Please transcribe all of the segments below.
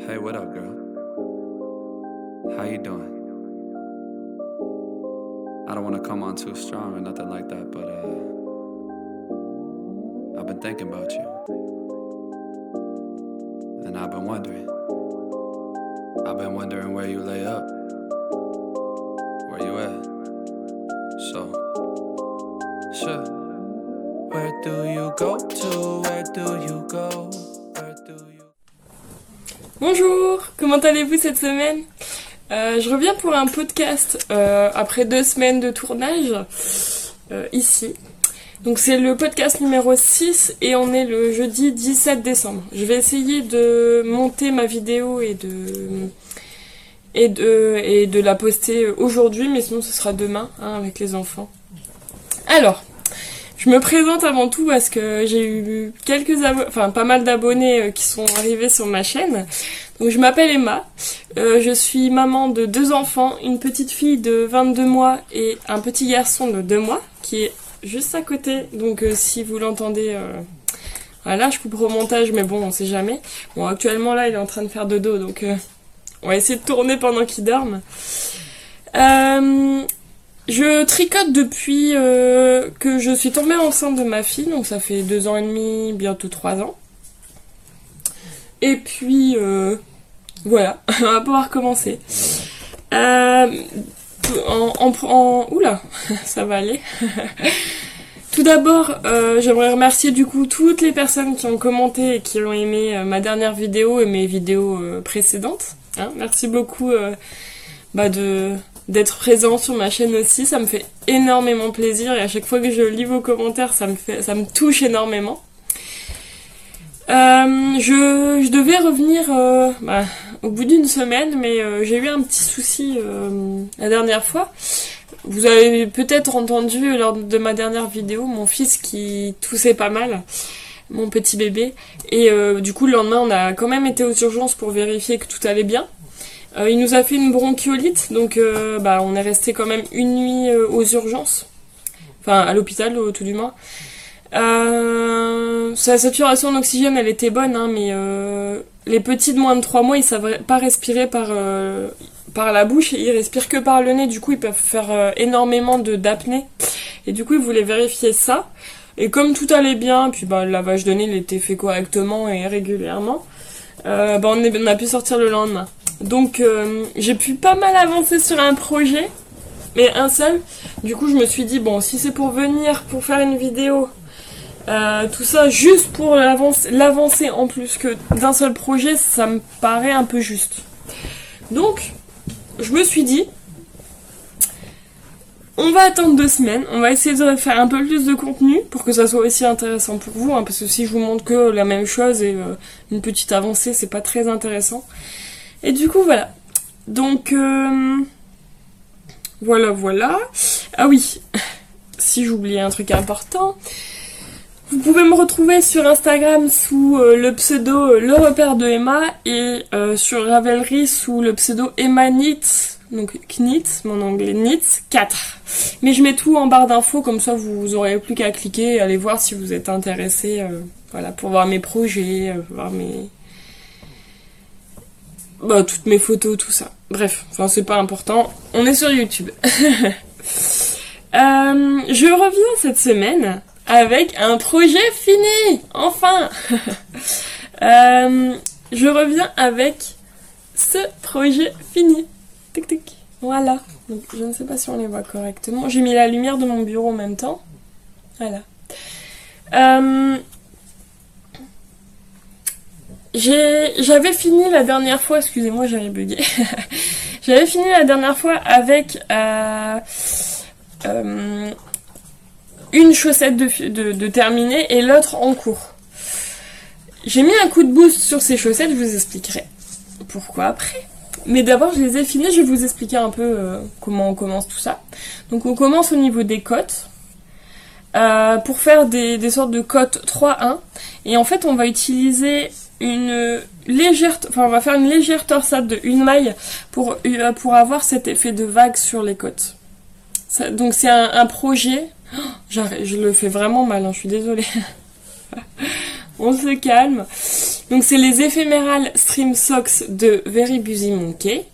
Hey, what up, girl? How you doing? I don't want to come on too strong or nothing like that, but I've been thinking about you. And I've been wondering. I've been wondering where you lay up. Where you at? So, sure. Where do you go to? Where do you go? Where do you... Bonjour, comment allez-vous cette semaine? Je reviens pour un podcast après 2 semaines de tournage ici. Donc c'est le podcast numéro 6 et on est le jeudi 17 décembre. Je vais essayer de monter ma vidéo et de la poster aujourd'hui, mais sinon ce sera demain avec les enfants. Alors, je me présente avant tout parce que j'ai eu pas mal d'abonnés qui sont arrivés sur ma chaîne. Donc je m'appelle Emma, je suis maman de 2 enfants, une petite fille de 22 mois et un petit garçon de 2 mois qui est juste à côté. Donc si vous l'entendez, voilà, je couperai au montage, mais bon, on sait jamais. Bon, actuellement là, il est en train de faire dodo, donc on va essayer de tourner pendant qu'il dorme. Je tricote depuis que je suis tombée enceinte de ma fille, donc ça fait 2 ans et demi, bientôt 3 ans. Et puis, voilà, on va pouvoir commencer. Oula, ça va aller. Tout d'abord, j'aimerais remercier du coup toutes les personnes qui ont commenté et qui ont aimé ma dernière vidéo et mes vidéos précédentes. Merci beaucoup d'être présent sur ma chaîne aussi, ça me fait énormément plaisir et à chaque fois que je lis vos commentaires, ça me touche énormément. Je devais revenir au bout d'une semaine, mais j'ai eu un petit souci la dernière fois. Vous avez peut-être entendu lors de ma dernière vidéo mon fils qui toussait pas mal, mon petit bébé, et du coup le lendemain on a quand même été aux urgences pour vérifier que tout allait bien. Il nous a fait une bronchiolite, donc on est resté quand même une nuit aux urgences, enfin à l'hôpital tout du moins. Sa saturation en oxygène elle était bonne, mais les petits de moins de 3 mois ils savent pas respirer par la bouche, ils respirent que par le nez, du coup ils peuvent faire énormément d'apnée, et du coup ils voulaient vérifier ça, et comme tout allait bien, puis le lavage de nez il était fait correctement et régulièrement, on a pu sortir le lendemain. Donc j'ai pu pas mal avancer sur un projet, mais un seul. Du coup je me suis dit bon, si c'est pour venir pour faire une vidéo, tout ça juste pour l'avancer en plus que d'un seul projet, ça me paraît un peu juste. Donc je me suis dit on va attendre 2 semaines, on va essayer de faire un peu plus de contenu pour que ça soit aussi intéressant pour vous, parce que si je vous montre que la même chose et une petite avancée, c'est pas très intéressant. Et du coup voilà. Donc voilà. Ah oui, si j'oubliais un truc important, vous pouvez me retrouver sur Instagram sous le pseudo Le Repère de Emma et sur Ravelry sous le pseudo Emma Knit, donc Knit, mon anglais Knit 4. Mais je mets tout en barre d'infos, comme ça vous aurez plus qu'à cliquer et aller voir si vous êtes intéressé, voilà, pour voir mes projets, voir toutes mes photos, tout ça. Bref, c'est pas important, on est sur YouTube. Je reviens cette semaine avec un projet fini, enfin. Je reviens avec ce projet fini. Tic tic. Voilà. Donc je ne sais pas si on les voit correctement. J'ai mis la lumière de mon bureau en même temps. Voilà. J'avais fini la dernière fois, excusez-moi, j'avais bugué. J'avais fini la dernière fois avec une chaussette de terminer et l'autre en cours. J'ai mis un coup de boost sur ces chaussettes, je vous expliquerai pourquoi après. Mais d'abord, je les ai finies, je vais vous expliquer un peu comment on commence tout ça. Donc on commence au niveau des côtes. Pour faire des sortes de côtes 3-1. Et en fait, on va utiliser on va faire une légère torsade de 1 maille pour avoir cet effet de vague sur les côtes. Donc c'est un projet. Je le fais vraiment mal, je suis désolée. On se calme. Donc c'est les Ephemeral Stream Socks de Very Busy Monkey.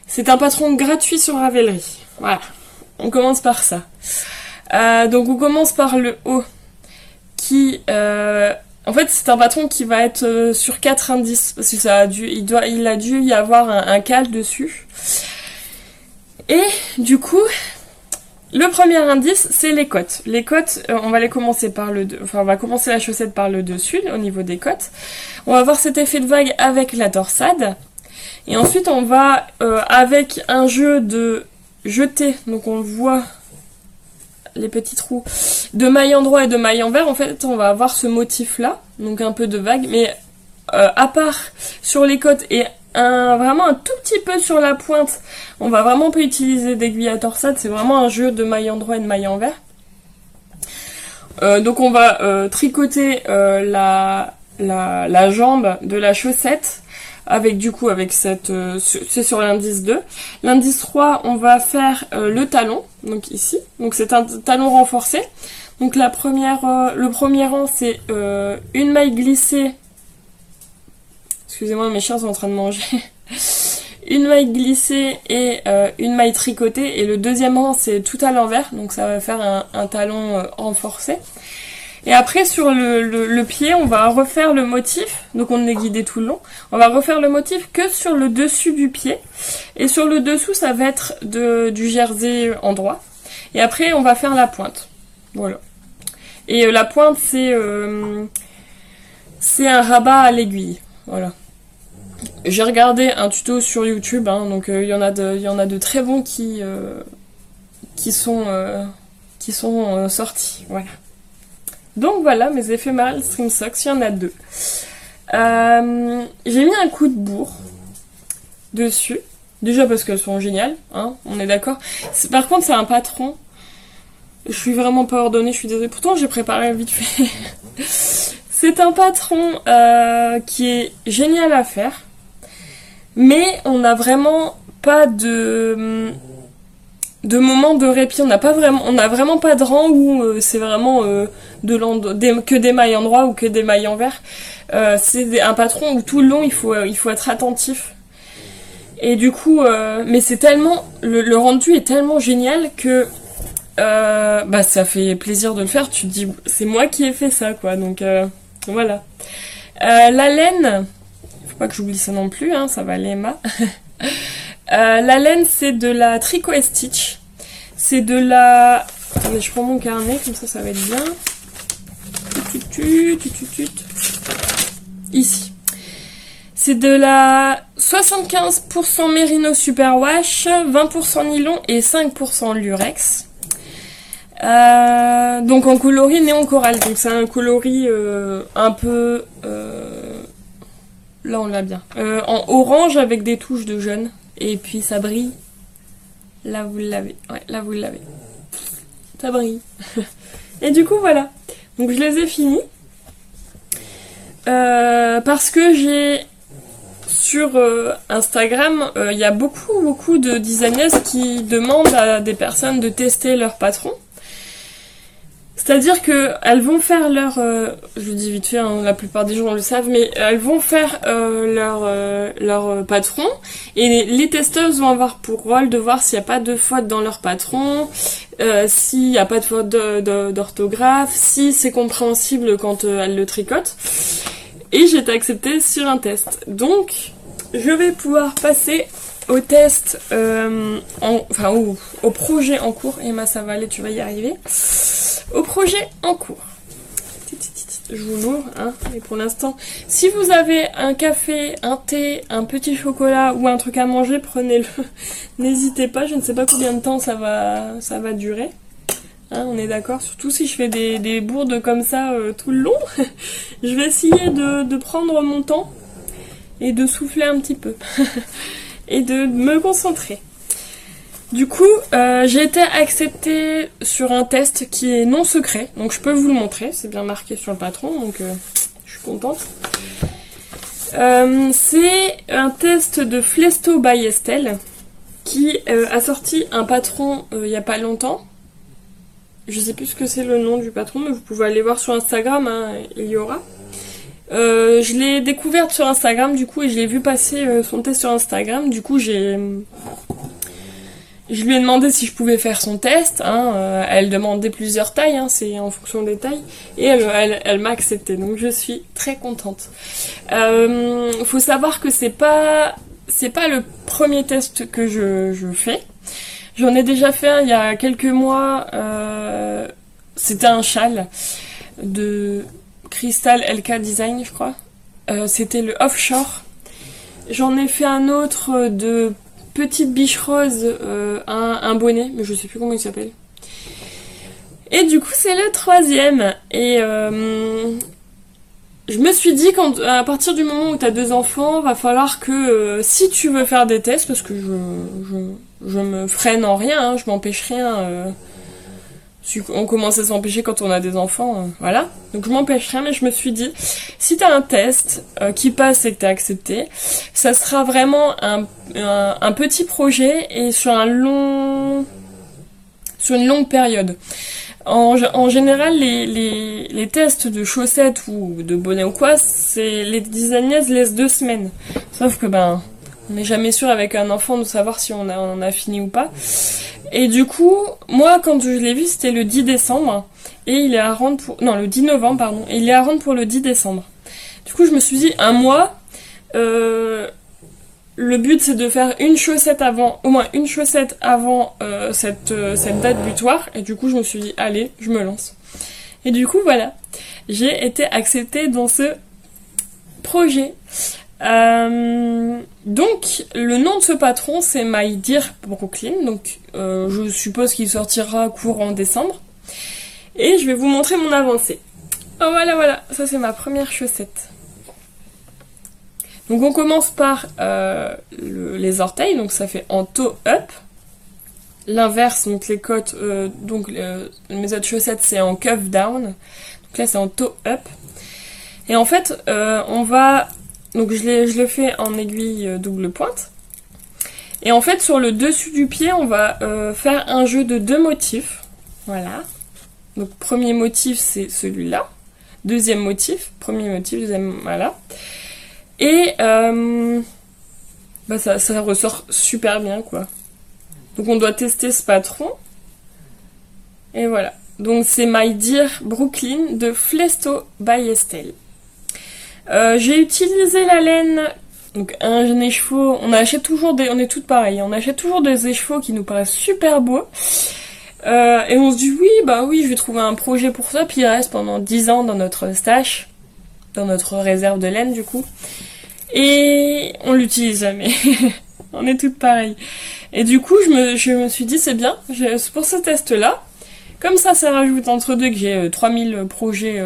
C'est un patron gratuit sur Ravelry. Voilà, on commence par ça. Donc on commence par le haut qui... en fait c'est un patron qui va être sur 4 indices. Parce que il a dû y avoir un cal dessus. Et du coup... Le premier indice, c'est les côtes. Les côtes, on va les commencer par on va commencer la chaussette par le dessus, au niveau des côtes. On va voir cet effet de vague avec la torsade. Et ensuite, on va, avec un jeu de jeter, donc on voit les petits trous, de maille endroit et de maille envers, en fait, on va avoir ce motif-là, donc un peu de vague, mais à part sur les côtes et vraiment un tout petit peu sur la pointe, on va vraiment pas utiliser d'aiguille à torsade, c'est vraiment un jeu de maille endroit et de maille envers. Donc on va tricoter la jambe de la chaussette avec cette c'est sur l'indice 2. L'indice 3, on va faire le talon, donc ici. Donc c'est un talon renforcé. Donc le premier rang, c'est une maille glissée. Excusez-moi, mes chiens sont en train de manger. Une maille glissée et une maille tricotée. Et le deuxième rang, c'est tout à l'envers. Donc ça va faire un talon renforcé. Et après, sur le pied, on va refaire le motif. Donc on est guidé tout le long. On va refaire le motif que sur le dessus du pied. Et sur le dessous, ça va être du jersey endroit. Et après, on va faire la pointe. Voilà. Et la pointe, c'est un rabat à l'aiguille. Voilà. J'ai regardé un tuto sur YouTube, hein, donc il y en a de très bons qui sont sortis. Voilà. Donc voilà mes Ephemeral Stream Socks, il y en a 2. J'ai mis un coup de bourre dessus, déjà parce qu'elles sont géniales, hein, on est d'accord. Par contre c'est un patron, je suis vraiment pas ordonnée, je suis désolée, pourtant j'ai préparé vite fait. C'est un patron qui est génial à faire, mais on n'a vraiment pas de moment de répit. On n'a vraiment pas de rang où c'est vraiment que des mailles endroit ou que des mailles envers. C'est un patron où tout le long il faut être attentif. Et du coup, mais c'est tellement le rendu est tellement génial que ça fait plaisir de le faire. Tu te dis c'est moi qui ai fait ça quoi. Donc voilà. La laine, faut pas que j'oublie ça non plus, hein, ça va aller Emma. La laine c'est de la Tricot et Stitch. C'est de la... Attendez, je prends mon carnet, comme ça va être bien. Ici. C'est de la 75% Merino Superwash, 20% nylon et 5% lurex. Donc en coloris néon coral. Donc c'est un coloris un peu... là on l'a bien. En orange avec des touches de jaune. Et puis ça brille. Là vous l'avez. Ouais, là vous l'avez. Ça brille. Et du coup voilà. Donc je les ai finis. Parce que j'ai... Sur Instagram, il y a beaucoup de designers qui demandent à des personnes de tester leur patron. C'est-à-dire que elles vont faire leur... je le dis vite fait, hein, la plupart des gens le savent, mais elles vont faire leur patron, et les testeuses vont avoir pour rôle de voir s'il n'y a pas de faute dans leur patron, s'il n'y a pas de faute d'orthographe, si c'est compréhensible quand elles le tricotent. Et j'ai été acceptée sur un test. Donc, je vais pouvoir passer au test, au projet en cours. Emma, ça va aller, tu vas y arriver. Au projet en cours. Je vous l'ouvre, hein. Et pour l'instant, si vous avez un café, un thé, un petit chocolat ou un truc à manger, prenez-le. N'hésitez pas, je ne sais pas combien de temps ça va durer. Hein, on est d'accord, surtout si je fais des bourdes comme ça tout le long. Je vais essayer de prendre mon temps et de souffler un petit peu. Et de me concentrer. Du coup, j'ai été acceptée sur un test qui est non secret, donc je peux vous le montrer, c'est bien marqué sur le patron, donc je suis contente. C'est un test de Flesto by Estelle qui a sorti un patron il n'y a pas longtemps. Je sais plus ce que c'est le nom du patron, mais vous pouvez aller voir sur Instagram, hein, il y aura. Je l'ai découverte sur Instagram du coup et je l'ai vu passer son test sur Instagram. Du coup je lui ai demandé si je pouvais faire son test. Elle demandait plusieurs tailles, c'est en fonction des tailles. Et elle m'a accepté, donc je suis très contente. Faut savoir que c'est pas le premier test que je fais. J'en ai déjà fait un il y a quelques mois. C'était un châle de Crystal LK Design, je crois. C'était le Offshore. J'en ai fait un autre de Petite Biche Rose, un bonnet, mais je sais plus comment il s'appelle. Et du coup, c'est le troisième. Et je me suis dit, à partir du moment où tu as 2 enfants, va falloir que si tu veux faire des tests, parce que je me freine en rien, je m'empêche rien. On commence à s'empêcher quand on a des enfants, voilà. Donc je m'empêche rien, mais je me suis dit, si t'as un test qui passe et que t'es accepté, ça sera vraiment un petit projet et sur une longue période. En général, les tests de chaussettes ou de bonnets ou quoi, les designers laissent 2 semaines. Sauf que on n'est jamais sûr avec un enfant de savoir si on a fini ou pas. Et du coup, moi, quand je l'ai vu, c'était le 10 décembre. Et il est à rendre le 10 novembre, pardon. Et il est à rendre pour le 10 décembre. Du coup, je me suis dit, un mois, le but, c'est de faire au moins une chaussette avant cette date butoir. Et du coup, je me suis dit, allez, je me lance. Et du coup, voilà. J'ai été acceptée dans ce projet. Donc le nom de ce patron c'est My Dear Brooklyn, donc je suppose qu'il sortira courant décembre et je vais vous montrer mon avancée. Oh voilà, ça c'est ma première chaussette. Donc on commence par les orteils, donc ça fait en toe up. L'inverse, donc les côtes, mes autres chaussettes c'est en cuff down, donc là c'est en toe up. Et en fait donc je le fais en aiguille double pointe. Et en fait sur le dessus du pied on va faire un jeu de 2 motifs. Voilà. Donc premier motif c'est celui-là. Deuxième motif, premier motif, deuxième, voilà. Et ça ressort super bien quoi. Donc on doit tester ce patron. Et voilà. Donc c'est My Dear Brooklyn de Flesto by Estelle. J'ai utilisé la laine, donc un écheveau, on est toutes pareilles, on achète toujours des écheveaux qui nous paraissent super beaux, et on se dit oui, je vais trouver un projet pour ça, puis il reste pendant 10 ans dans notre stash, dans notre réserve de laine du coup, et on l'utilise jamais, on est toutes pareilles. Et du coup je me suis dit c'est bien, pour ce test là, comme ça rajoute entre deux que j'ai 3000 projets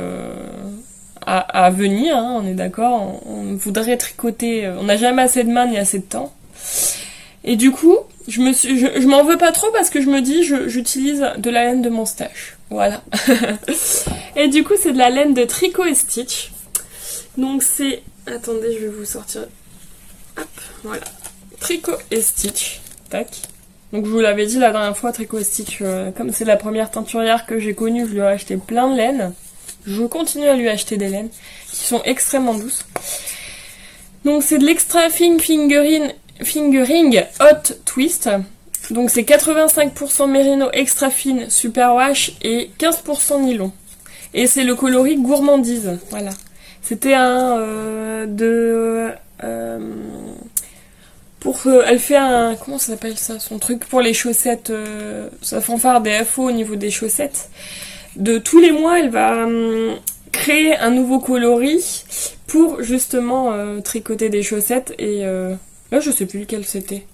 à venir, on est d'accord, on voudrait tricoter, on n'a jamais assez de mains ni assez de temps. Et du coup, je m'en veux pas trop parce que je me dis, j'utilise de la laine de mon stash. Voilà. Et du coup, c'est de la laine de Tricot et Stitch. Donc c'est, attendez, je vais vous sortir. Hop, voilà. Tricot et Stitch. Tac. Donc je vous l'avais dit la dernière fois, Tricot et Stitch, comme c'est la première teinturière que j'ai connue, je lui ai acheté plein de laine. Je continue à lui acheter des laines qui sont extrêmement douces. Donc c'est de l'extra fingering hot twist. Donc c'est 85% mérino extra fine super wash et 15% nylon. Et c'est le coloris gourmandise. Voilà. C'était elle fait comment ça s'appelle ça, son truc pour les chaussettes, sa fanfare des FO au niveau des chaussettes. De tous les mois, elle va créer un nouveau coloris pour justement tricoter des chaussettes. Et là, je sais plus lequel c'était.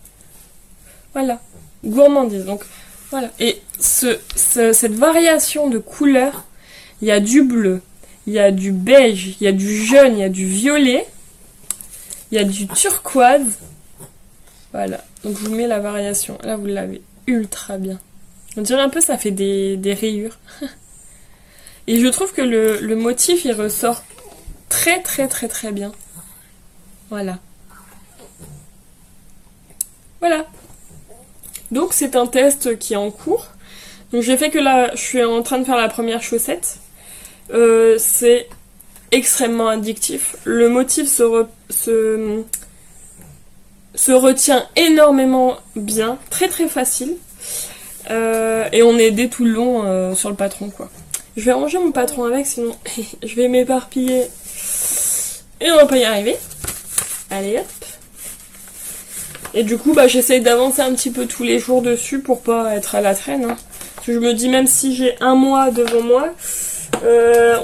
Voilà, gourmandise. Donc voilà. Et cette variation de couleurs, il y a du bleu, il y a du beige, il y a du jaune, il y a du violet, il y a du turquoise. Voilà. Donc je vous mets la variation. Là, vous l'avez ultra bien. On dirait un peu ça fait des rayures. Et je trouve que le motif il ressort très très très très bien. Voilà. Voilà. Donc c'est un test qui est en cours. Donc j'ai fait que là, je suis en train de faire la première chaussette. C'est extrêmement addictif. Le motif se retient énormément bien, très très facile. Et on est aidé tout le long sur le patron, quoi. Je vais ranger mon patron avec, sinon je vais m'éparpiller et on va pas y arriver. Allez hop. Et du coup, bah, j'essaye d'avancer un petit peu tous les jours dessus pour pas être à la traîne. Hein. Parce que je me dis, même si j'ai un mois devant moi,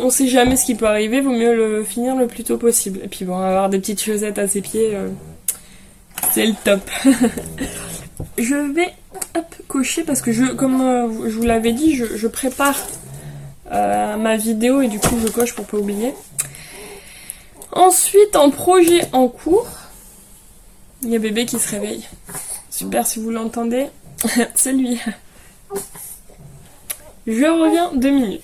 on sait jamais ce qui peut arriver, vaut mieux le finir le plus tôt possible. Et puis bon, avoir des petites chaussettes à ses pieds, c'est le top. Je vais cocher parce que comme je vous l'avais dit, je prépare ma vidéo et du coup je coche pour pas oublier. Ensuite, en projet en cours, il y a bébé qui se réveille. Super si vous l'entendez. C'est lui. Je reviens 2 minutes.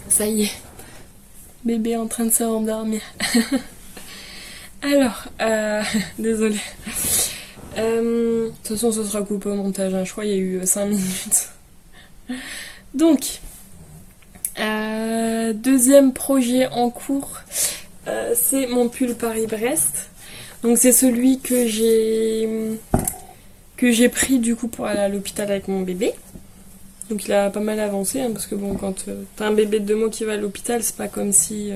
Ça y est. Bébé est en train de se rendormir. Alors, désolée. De toute façon, ce sera coupé au montage. Hein. Je crois qu'il y a eu 5 minutes. Donc, deuxième projet en cours, c'est mon pull Paris-Brest. Donc c'est celui que j'ai pris du coup pour aller à l'hôpital avec mon bébé. Donc il a pas mal avancé, hein, parce que bon, quand t'as un bébé de 2 mois qui va à l'hôpital, c'est pas comme si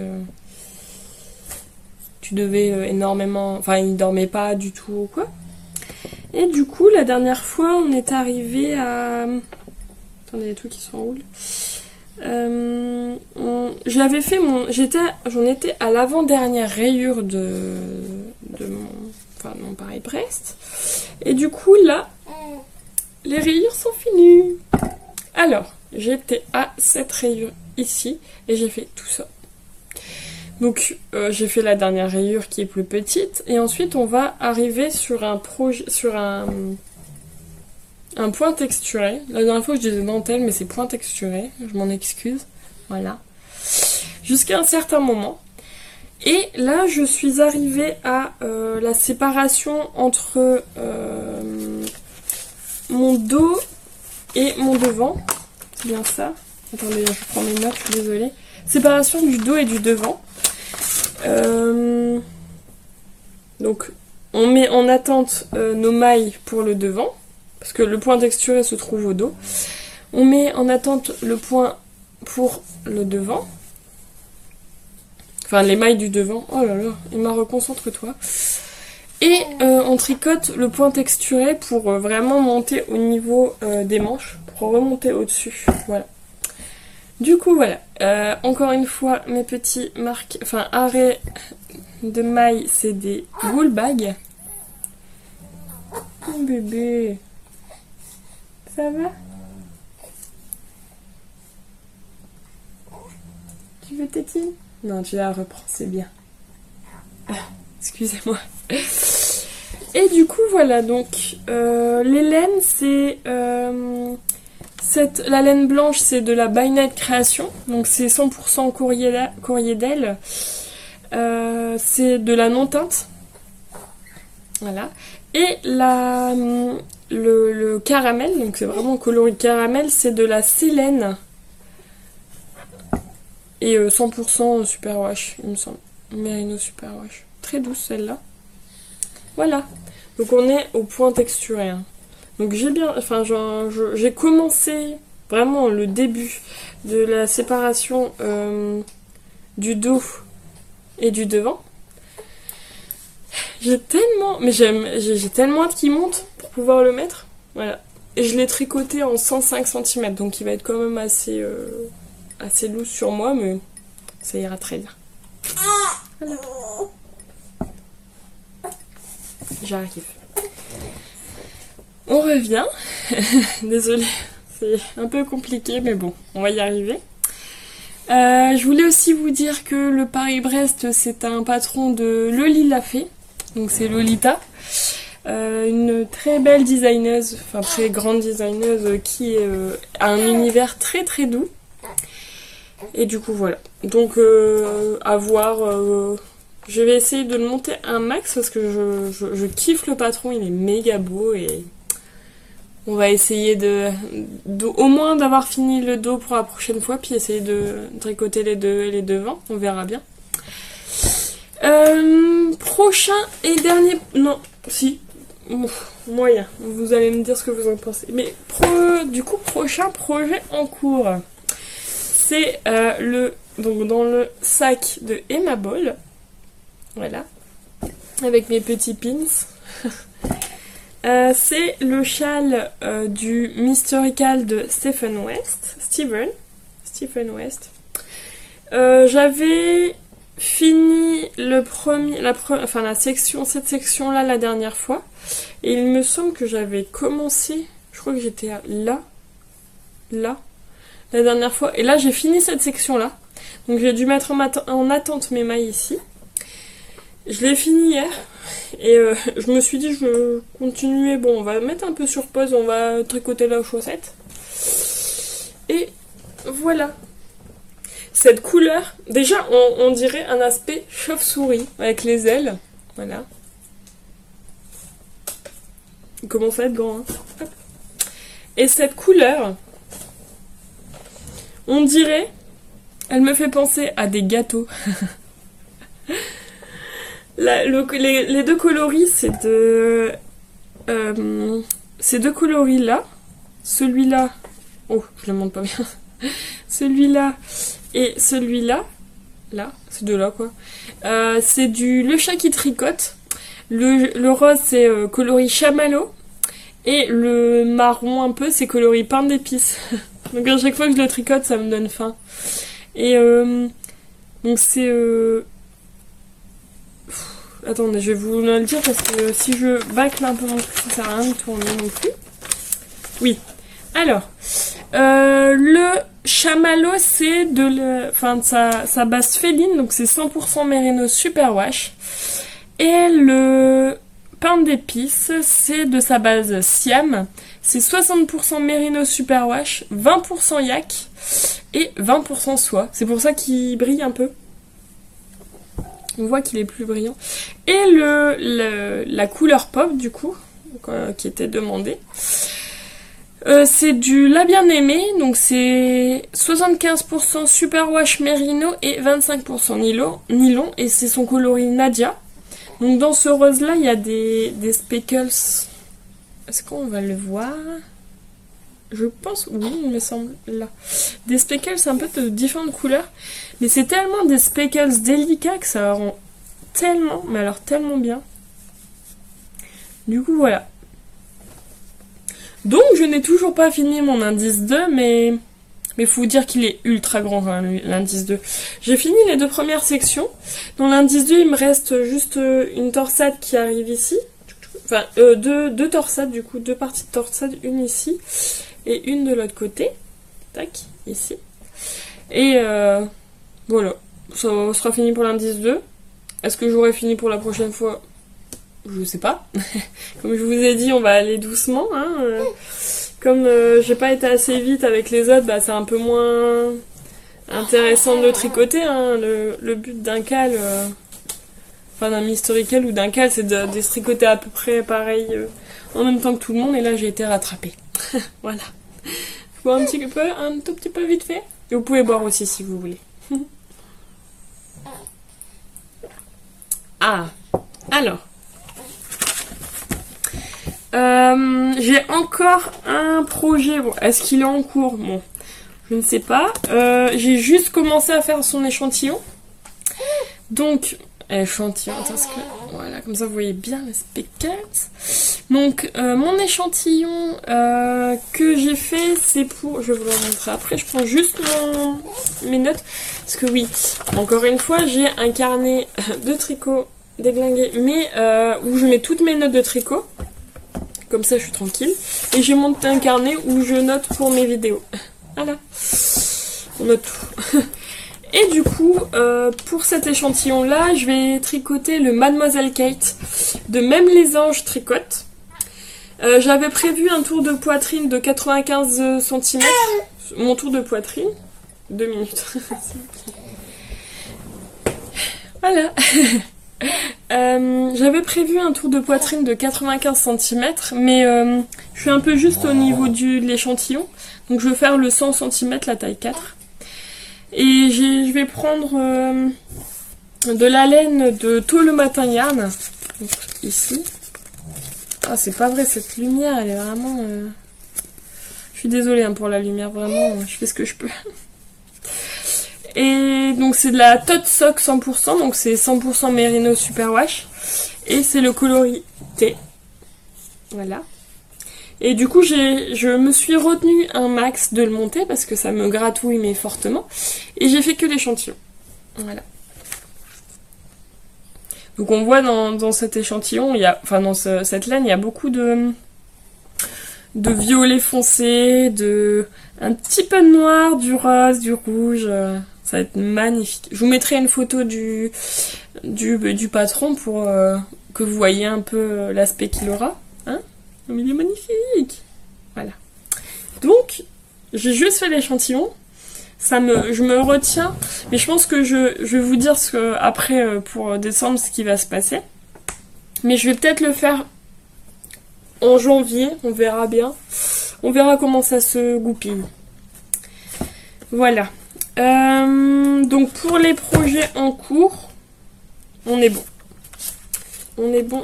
tu devais énormément... Enfin, il dormait pas du tout ou quoi. Et du coup, la dernière fois, on est arrivé à... Attendez, il y a tout qui s'enroule. J'avais fait j'en étais à l'avant-dernière rayure de mon Paris-Brest. Et du coup, là, les rayures sont finies. Alors, j'étais à cette rayure ici et j'ai fait tout ça. Donc, j'ai fait la dernière rayure qui est plus petite. Et ensuite, on va arriver sur un point texturé. La dernière fois, je disais dentelle, mais c'est point texturé. Je m'en excuse. Voilà. Jusqu'à un certain moment. Et là, je suis arrivée à la séparation entre mon dos et mon devant. C'est bien ça. Attendez, je prends mes notes, je suis désolée. Séparation du dos et du devant. Donc, on met en attente nos mailles pour le devant. Parce que le point texturé se trouve au dos. On met en attente le point pour le devant. Enfin, les mailles du devant. Oh là là, Emma, reconcentre-toi. Et on tricote le point texturé pour vraiment monter au niveau des manches. Pour remonter au-dessus. Voilà. Du coup, voilà. Encore une fois, mes petits arrêts de mailles, c'est des wool bags. Oh bébé. Ça va? Tu veux tétine? Non, tu la reprends, c'est bien. Excusez-moi. Et du coup, voilà, donc, les laines, c'est... la laine blanche, c'est de la By Night Création. Donc, c'est 100% courrier d'aile. C'est de la non-teinte. Voilà. Et le caramel, donc c'est vraiment coloris caramel, c'est de la Célène. Et 100% superwash, il me semble. Merino superwash. Très douce celle-là. Voilà. Donc on est au point texturé. Hein. Donc j'ai commencé vraiment le début de la séparation du dos et du devant. J'ai tellement hâte qu'il monte pour pouvoir le mettre. Voilà. Et je l'ai tricoté en 105 cm, donc il va être quand même assez loose sur moi, mais ça ira très bien. Voilà. J'arrive. On revient. Désolée, c'est un peu compliqué, mais bon, on va y arriver. Je voulais aussi vous dire que le Paris-Brest, c'est un patron de Loli Lafay. Donc c'est Lolita. Une très belle designeuse, enfin très grande designeuse qui a un univers très très doux. Et du coup voilà. Donc à voir. Je vais essayer de le monter un max parce que je kiffe le patron, il est méga beau et On va essayer au moins d'avoir fini le dos pour la prochaine fois, puis essayer de tricoter les devants. On verra bien. Prochain et dernier... Non, si. Moyen. Vous allez me dire ce que vous en pensez. Mais du coup, prochain projet en cours. C'est donc dans le sac de Emma Ball. Voilà. Avec mes petits pins. C'est le châle du Mysterical de Stephen West. J'avais fini cette section-là la dernière fois. Et il me semble que j'avais commencé, je crois que j'étais là, la dernière fois. Et là, j'ai fini cette section-là. Donc j'ai dû mettre en attente mes mailles ici. Je l'ai fini hier. Et je me suis dit, je veux continuer. Bon, on va mettre un peu sur pause, on va tricoter la chaussette. Et voilà. Cette couleur, déjà, on dirait un aspect chauve-souris avec les ailes. Voilà. Il commence à être grand. Hein. Hop. Et cette couleur, on dirait, elle me fait penser à des gâteaux. Les deux coloris, c'est ces deux coloris là, celui-là, oh je le montre pas bien, celui-là et celui-là, là, ces deux-là quoi, c'est le chat qui tricote, le rose c'est coloris chamallow et le marron un peu c'est coloris pain d'épices. Donc à chaque fois que je le tricote ça me donne faim. Et donc c'est attendez, je vais vous le dire parce que si je bâcle un peu non plus, ça sert à rien de tourner non plus. Oui. Alors, le chamallow, c'est de sa base féline, donc c'est 100% Merino Superwash. Et le pain d'épices, c'est de sa base Siam. C'est 60% Merino Superwash, 20% yak et 20% soie. C'est pour ça qu'il brille un peu. On voit qu'il est plus brillant. Et la couleur pop, du coup, qui était demandée, c'est du La Bien-Aimée. Donc c'est 75% Superwash Merino et 25% nylon. Et c'est son coloris Nadia. Donc dans ce rose-là, il y a des speckles. Est-ce qu'on va le voir ? Je pense, oui, il me semble, là. Des speckles un peu de différentes couleurs. Mais c'est tellement des speckles délicats que ça rend tellement, mais alors tellement bien. Du coup, voilà. Donc, je n'ai toujours pas fini mon indice 2, mais faut vous dire qu'il est ultra grand, quand même, l'indice 2. J'ai fini les deux premières sections. Dans l'indice 2, il me reste juste une torsade qui arrive ici. Enfin, deux torsades, du coup, deux parties de torsade, une ici et une de l'autre côté. Tac, ici. Et voilà, ça sera fini pour l'indice 2. Est-ce que j'aurai fini pour la prochaine fois ? Je sais pas. Comme je vous ai dit, on va aller doucement. Hein. Comme j'ai pas été assez vite avec les autres, bah, c'est un peu moins intéressant de le tricoter. Hein. Le but d'un cal, enfin d'un Mysterical ou d'un cal, c'est de se tricoter à peu près pareil en même temps que tout le monde. Et là, j'ai été rattrapée. Voilà. Je bois un tout petit peu vite fait. Et vous pouvez boire aussi si vous voulez. Ah, alors. J'ai encore un projet. Bon, est-ce qu'il est en cours ? Bon, je ne sais pas. J'ai juste commencé à faire son échantillon. Donc, échantillon, voilà, comme ça vous voyez bien les speckles. Donc, mon échantillon que j'ai fait, c'est pour... Je vais vous le montrer après. Je prends juste mes notes. Parce que oui, encore une fois, j'ai un carnet de tricot déglingué, mais où je mets toutes mes notes de tricot. Comme ça, je suis tranquille. Et j'ai monté un carnet où je note pour mes vidéos. Voilà. On note tout. Et du coup, pour cet échantillon-là, je vais tricoter le Mademoiselle Kate de Même les anges tricotent. J'avais prévu un tour de poitrine de 95 cm. Mon tour de poitrine. 2 minutes. Voilà. J'avais prévu un tour de poitrine de 95 cm, mais je suis un peu juste au niveau de l'échantillon. Donc je vais faire le 100 cm, la taille 4. Et je vais prendre de la laine de Tôt le matin yarn. Donc ici. Ah, c'est pas vrai, cette lumière, elle est vraiment... Je suis désolée hein, pour la lumière, vraiment, je fais ce que je peux. Et donc c'est de la Tot Sock 100%, donc c'est 100% Merino Superwash. Et c'est le coloris T. Voilà. Et du coup, je me suis retenue un max de le monter parce que ça me gratouille mais fortement. Et j'ai fait que l'échantillon. Voilà. Donc on voit dans cet échantillon, dans cette laine, il y a beaucoup de violet foncé, un petit peu de noir, du rose, du rouge. Ça va être magnifique. Je vous mettrai une photo du patron pour que vous voyez un peu l'aspect qu'il aura. Hein? Mais il est magnifique. Voilà. Donc, j'ai juste fait l'échantillon. Je me retiens. Mais je pense que je vais vous dire après, pour décembre, ce qui va se passer. Mais je vais peut-être le faire en janvier. On verra bien. On verra comment ça se goupille. Voilà. Donc pour les projets en cours, on est bon. On est bon.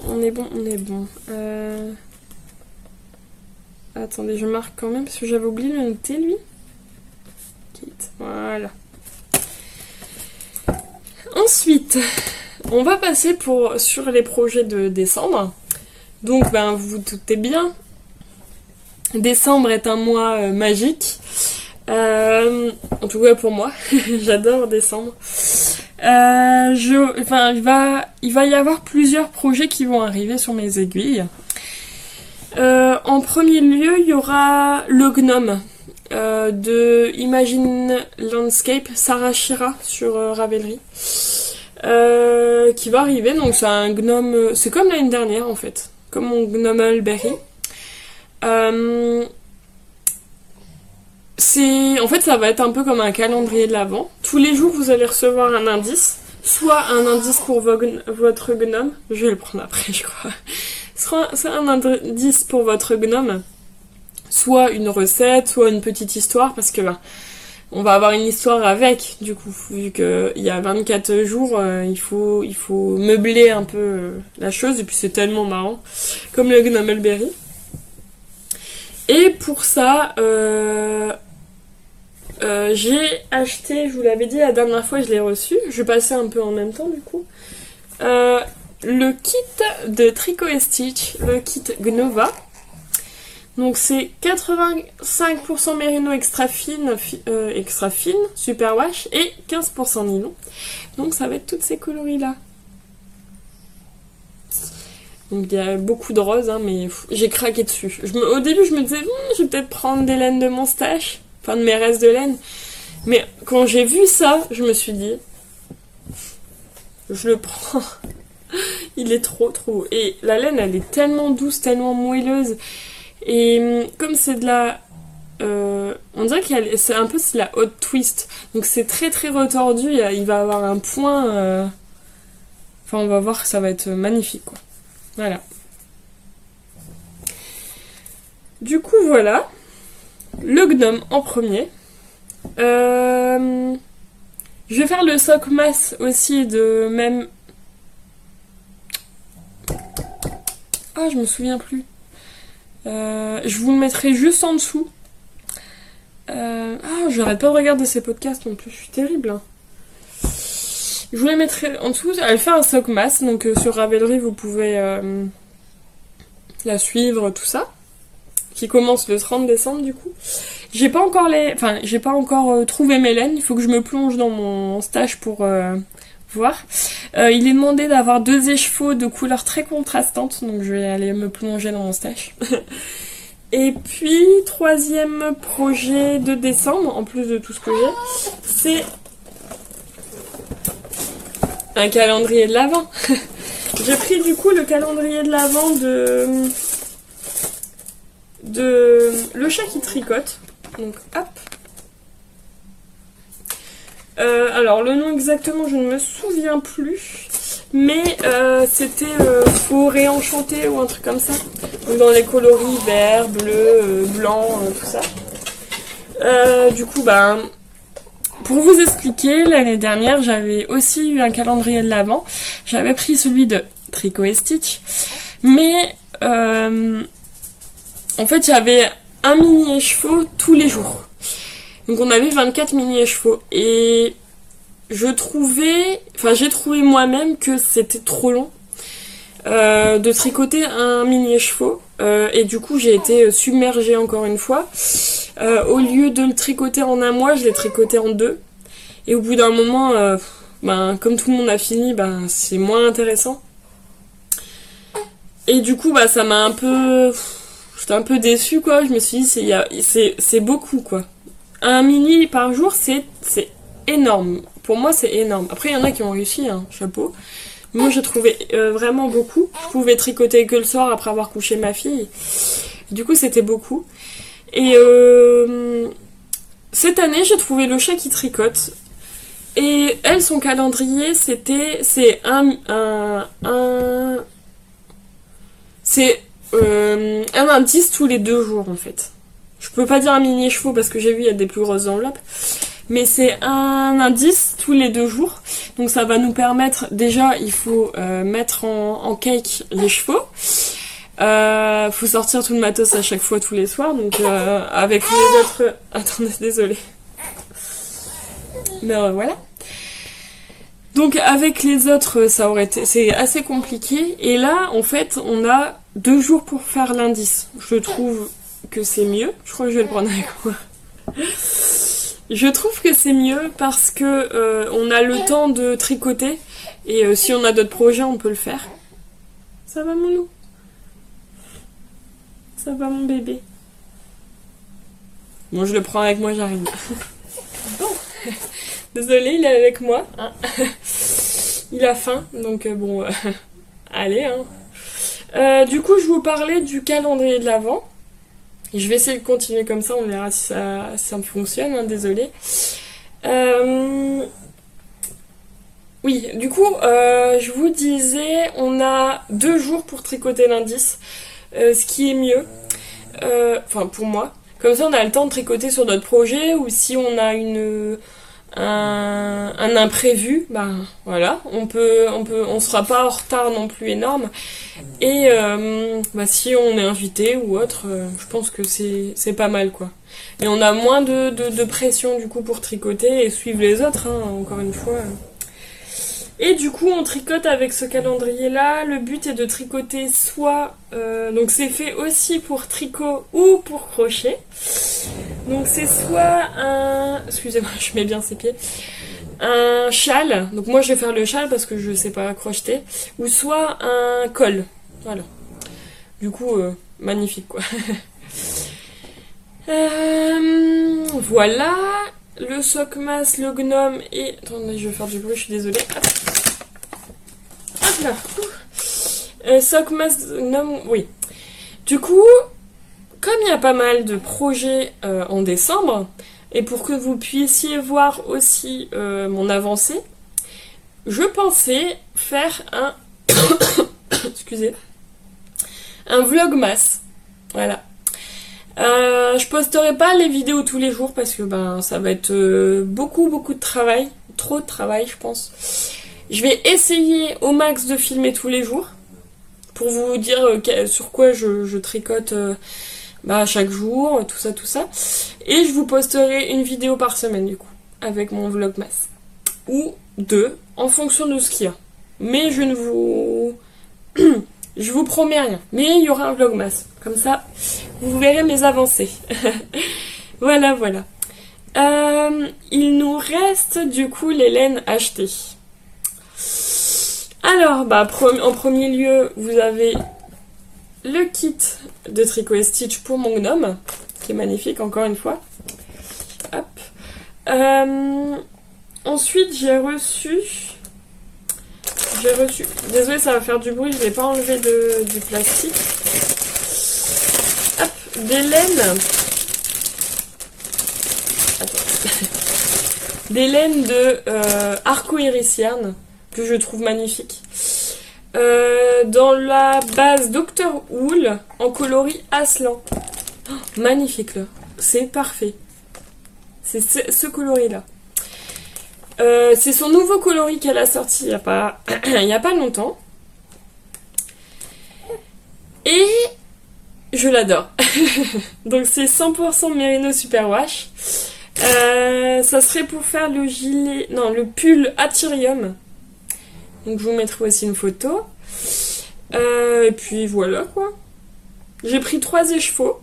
Attendez, je marque quand même parce que j'avais oublié de le noter lui. Voilà. Ensuite, on va passer sur les projets de décembre. Donc vous vous doutez bien, décembre est un mois magique. En tout cas pour moi, j'adore décembre. Il va y avoir plusieurs projets qui vont arriver sur mes aiguilles. En premier lieu, il y aura le gnome de Imagine Landscape, Sarah Shira sur Ravelry, qui va arriver. Donc c'est un gnome, c'est comme l'année dernière en fait, comme mon gnome Berry. En fait, ça va être un peu comme un calendrier de l'Avent. Tous les jours, vous allez recevoir un indice. Soit un indice pour votre gnome. Je vais le prendre après, je crois. Soit un indice pour votre gnome. Soit une recette, soit une petite histoire. Parce que on va avoir une histoire avec, du coup. Vu qu'il y a 24 jours, il faut meubler un peu la chose. Et puis c'est tellement marrant. Comme le gnome Elberry. Et pour ça... j'ai acheté, je vous l'avais dit la dernière fois, je l'ai reçu. Je vais passer un peu en même temps du coup. Le kit de Tricot et Stitch, le kit Gnova. Donc c'est 85% Merino extra fine, Superwash et 15% nylon. Donc ça va être toutes ces coloris là. Donc il y a beaucoup de roses, hein, mais j'ai craqué dessus. Au début je me disais, je vais peut-être prendre des laines de mon stash. Enfin de mes restes de laine. Mais quand j'ai vu ça, je me suis dit, je le prends. Il est trop. Et la laine, elle est tellement douce, tellement moelleuse. Et comme c'est de la... on dirait que c'est un peu la hot twist. Donc c'est très retordu. Il va avoir un point... Enfin, on va voir que ça va être magnifique, quoi. Voilà. Du coup, voilà. Le gnome en premier. Je vais faire le sock masse aussi de même... Ah, je me souviens plus. Je vous le mettrai juste en dessous. J'arrête pas de regarder ces podcasts non plus. Je suis terrible. Hein. Je vous les mettrai en dessous. Elle fait un sock masse. Donc sur Ravelry, vous pouvez la suivre, tout ça. Qui commence le 30 décembre du coup. J'ai pas encore trouvé mes laines. Il faut que je me plonge dans mon stage pour voir. Il est demandé d'avoir 2 écheveaux de couleurs très contrastantes, donc je vais aller me plonger dans mon stage. Et puis, 3e projet de décembre, en plus de tout ce que j'ai, c'est un calendrier de l'Avent. J'ai pris du coup le calendrier de l'Avent de Le Chat qui tricote. Donc hop. Alors le nom exactement je ne me souviens plus. Mais c'était forêt enchantée ou un truc comme ça. Donc dans les coloris vert, bleu, blanc, tout ça. Du coup, bah, pour vous expliquer, l'année dernière, j'avais aussi eu un calendrier de l'Avent. J'avais pris celui de Tricot et Stitch. Mais en fait, il y avait un mini écheveau tous les jours. Donc on avait 24 mini écheveaux. Et j'ai trouvé moi-même que c'était trop long de tricoter un mini écheveau. Et du coup, j'ai été submergée encore une fois. Au lieu de le tricoter en un mois, je l'ai tricoté en 2. Et au bout d'un moment, comme tout le monde a fini, c'est moins intéressant. Et du coup, ça m'a un peu... J'étais un peu déçue, quoi. Je me suis dit, c'est beaucoup, quoi. Un mini par jour, c'est énorme. Pour moi, c'est énorme. Après, il y en a qui ont réussi, hein, chapeau. Moi, j'ai trouvé vraiment beaucoup. Je pouvais tricoter que le soir après avoir couché ma fille. Du coup, c'était beaucoup. Et cette année, j'ai trouvé le chat qui tricote. Et elle, son calendrier, c'est un indice tous les 2 jours, en fait. Je peux pas dire un mini écheveau parce que j'ai vu, il y a des plus grosses enveloppes. Mais c'est un indice tous les 2 jours. Donc ça va nous permettre, déjà, il faut mettre en cake les chevaux. Faut sortir tout le matos à chaque fois, tous les soirs. Donc avec les autres... Attendez, désolée. Mais voilà. Donc avec les autres, c'est assez compliqué. Et là, en fait, on a 2 jours pour faire l'indice. Je trouve que c'est mieux. Je crois que je vais le prendre avec moi. Je trouve que c'est mieux parce que on a le temps de tricoter. Et si on a d'autres projets, on peut le faire. Ça va, mon loup? Ça va, mon bébé? Bon, je le prends avec moi, j'arrive. Bon. Désolée, il est avec moi. Hein. Il a faim, donc bon, allez. Hein. Du coup, je vous parlais du calendrier de l'Avent. Je vais essayer de continuer comme ça, on verra si ça fonctionne, hein, désolée. Oui, du coup, je vous disais, on a 2 jours pour tricoter l'indice, ce qui est mieux, enfin pour moi. Comme ça, on a le temps de tricoter sur notre projet, ou si on a un imprévu, voilà, on sera pas en retard non plus énorme. Et si on est invité ou autre, je pense que c'est pas mal, quoi. Et on a moins de pression du coup pour tricoter et suivre les autres, hein, encore une fois. Et du coup, on tricote avec ce calendrier-là. Le but est de tricoter soit... donc c'est fait aussi pour tricot ou pour crochet. Donc c'est soit un... Excusez-moi, je mets bien ses pieds. Un châle. Donc moi, je vais faire le châle parce que je sais pas crocheter. Ou soit un col. Voilà. Du coup, magnifique, quoi. Voilà. Le sockmas, le gnome et... Attendez, je vais faire du bruit, je suis désolée. Hop là. Sockmas, gnome, oui. Du coup, comme il y a pas mal de projets en décembre, et pour que vous puissiez voir aussi mon avancée, je pensais faire un... Excusez. Un vlogmas. Voilà. Je posterai pas les vidéos tous les jours parce que ça va être beaucoup de travail, trop de travail je pense. Je vais essayer au max de filmer tous les jours pour vous dire sur quoi je tricote chaque jour, tout ça. Et je vous posterai une vidéo par semaine du coup avec mon vlogmas ou 2 en fonction de ce qu'il y a. Mais je ne vous je vous promets rien, mais il y aura un vlogmas. Comme ça, vous verrez mes avancées. Voilà. Il nous reste du coup les laines achetées. Alors, en premier lieu, vous avez le kit de Tricot et Stitch pour mon gnome, qui est magnifique encore une fois. Hop. Ensuite, j'ai reçu... Désolée, ça va faire du bruit, je ne l'ai pas enlevé du plastique. Hop, des laines. Des laines de Arco Iris Yarn que je trouve magnifiques. Dans la base Dr. Wool en coloris Aslan. Oh, magnifique là, c'est parfait. C'est ce coloris là. C'est son nouveau coloris qu'elle a sorti il y a pas longtemps. Et je l'adore. Donc c'est 100% Merino Superwash. Ça serait pour faire le gilet, non, le pull Atyrium. Donc je vous mettrai aussi une photo. Et puis voilà quoi. J'ai pris 3 écheveaux.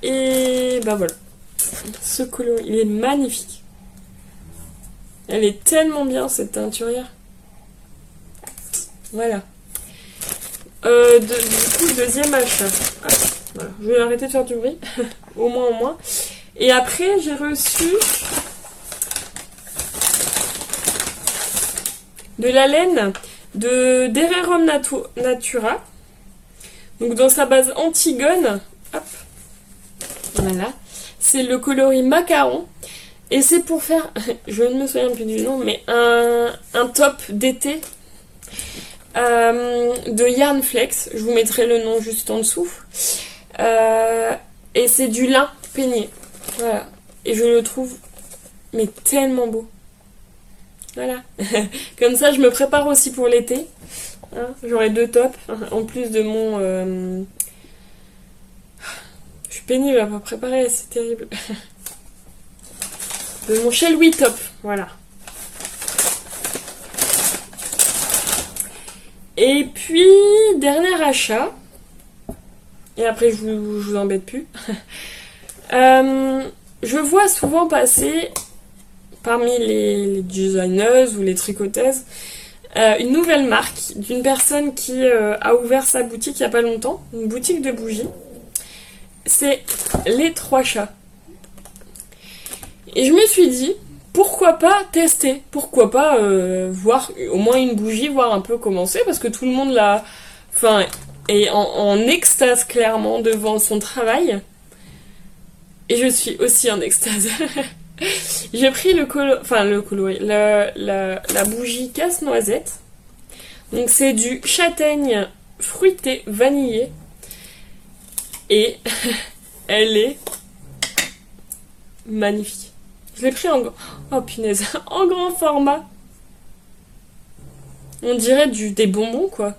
Et bah voilà. Ce coloris, il est magnifique. Elle est tellement bien cette teinturière. Voilà. Du coup, deuxième achat. Ah, voilà. Je vais arrêter de faire du bruit. Au moins. Et après, j'ai reçu de la laine de Dererum Natura. Donc dans sa base Antigone. Hop. Voilà. C'est le coloris macaron. Et c'est pour faire, je ne me souviens plus du nom, mais un top d'été de Yarn Flex. Je vous mettrai le nom juste en dessous. Et c'est du lin peigné. Voilà. Et je le trouve mais tellement beau. Voilà. Comme ça, je me prépare aussi pour l'été. Hein, j'aurai 2 tops. En plus de mon... Je suis pénible à pas préparer, c'est terrible. De mon chez Louis top. Voilà. Et puis, dernier achat. Et après, je vous embête plus. Je vois souvent passer, parmi les designeuses ou les tricoteuses, une nouvelle marque d'une personne qui a ouvert sa boutique il n'y a pas longtemps. Une boutique de bougies. C'est les 3 chats. Et je me suis dit, pourquoi pas tester? Pourquoi pas voir au moins une bougie, voir un peu comment c'est, parce que tout le monde l'a... Enfin, est en extase clairement devant son travail. Et je suis aussi en extase. J'ai pris la bougie casse-noisette. Donc c'est du châtaigne fruité vanillé. Et elle est magnifique. Je l'ai pris oh punaise, en grand format. On dirait des bonbons quoi.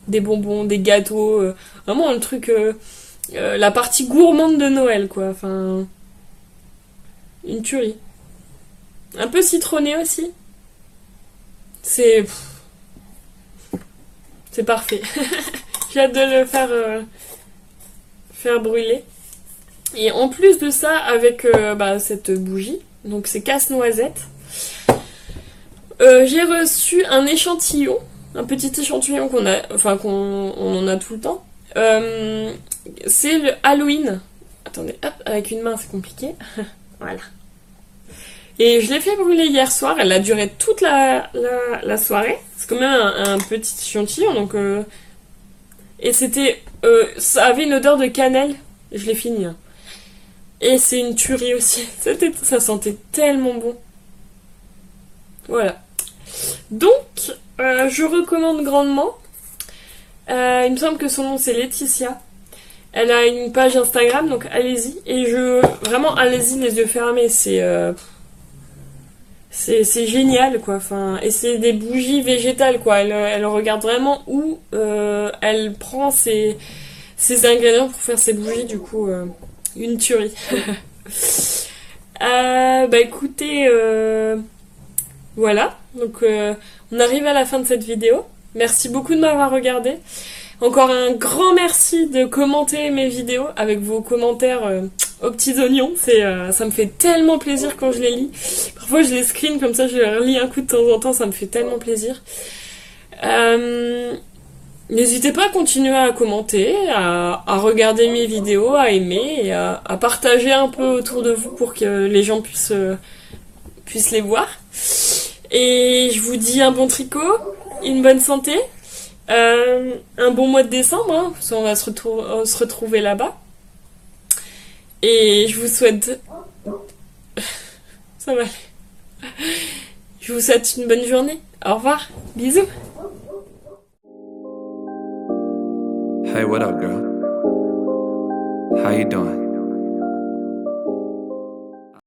Des bonbons, des gâteaux. Vraiment le truc... la partie gourmande de Noël quoi. Enfin... Une tuerie. Un peu citronné aussi. C'est parfait. J'ai hâte de le faire brûler. Et en plus de ça, avec cette bougie, donc c'est casse-noisette, j'ai reçu un échantillon, un petit échantillon qu'on en a tout le temps. C'est le Halloween. Attendez, hop, avec une main c'est compliqué. Voilà. Et je l'ai fait brûler hier soir, elle a duré toute la soirée. C'est quand même un petit échantillon, donc... Et c'était... ça avait une odeur de cannelle, je l'ai fini. Hein. Et c'est une tuerie aussi. Ça sentait tellement bon. Voilà. Donc, je recommande grandement. Il me semble que son nom c'est Laetitia. Elle a une page Instagram, donc allez-y. Et vraiment, allez-y les yeux fermés. C'est génial, quoi. Enfin, et c'est des bougies végétales, quoi. Elle regarde vraiment où elle prend ses ingrédients pour faire ses bougies, du coup... Une tuerie. Écoutez, voilà. Donc on arrive à la fin de cette vidéo. Merci beaucoup de m'avoir regardé. Encore un grand merci de commenter mes vidéos avec vos commentaires aux petits oignons. Ça me fait tellement plaisir quand je les lis. Parfois je les screen comme ça, je les relis un coup de temps en temps, ça me fait tellement plaisir. N'hésitez pas à continuer à commenter, à regarder mes vidéos, à aimer et à partager un peu autour de vous pour que les gens puissent les voir. Et je vous dis un bon tricot, une bonne santé, un bon mois de décembre, hein, parce qu'on va se retrouver là-bas. Et je vous souhaite... Ça va aller. Je vous souhaite une bonne journée. Au revoir. Bisous. Hey, what up, girl? How you doing?